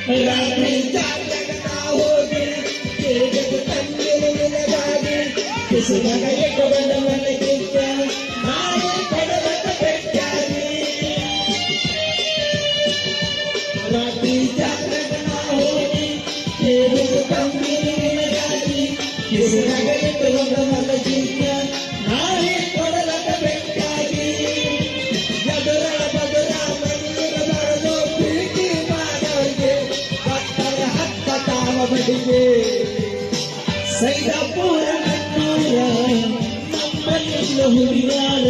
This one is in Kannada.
ರಾತ್ರಿ ಜಾಗರಣ ಹೋಗಿ ಕೇಳಿದ ತಂಗಿನ ನಿನಗಾಗಿ ಕಿಸಿದಾಗ ಬಂದ ಮನಗಿದ್ದ ನಾಳೆ ಪಡಲಕ ಬೆಟ್ಟಾಗಿ ರಾತ್ರಿ ಜಾಗರಣ ಹೋಗಿ ಕೇಳಿದ ತಂಗಿನ ನಿನಗಾಗಿ ಕಿಸಿದಾಗ ಬಂದ ಮನಗಿದ್ದ ನಾಳೆ ಪಡಲಕ ಬೆಟ್ಟಾಗಿ ಎದುರಳ ಬದುರ ಮಣ್ಣೀರ ಬರಲು ಪ್ರೀತಿ ಮಾಡೋರಿಗೆ ಭಕ್ತರ ಹತ್ತ ತಾವ ಬಡಿಗೆ ಸೈದಾಪುರ ನನ್ನೂರ ನಮ್ಮಲ್ಲಿಲ್ಲ ಹುರಿಯಾರ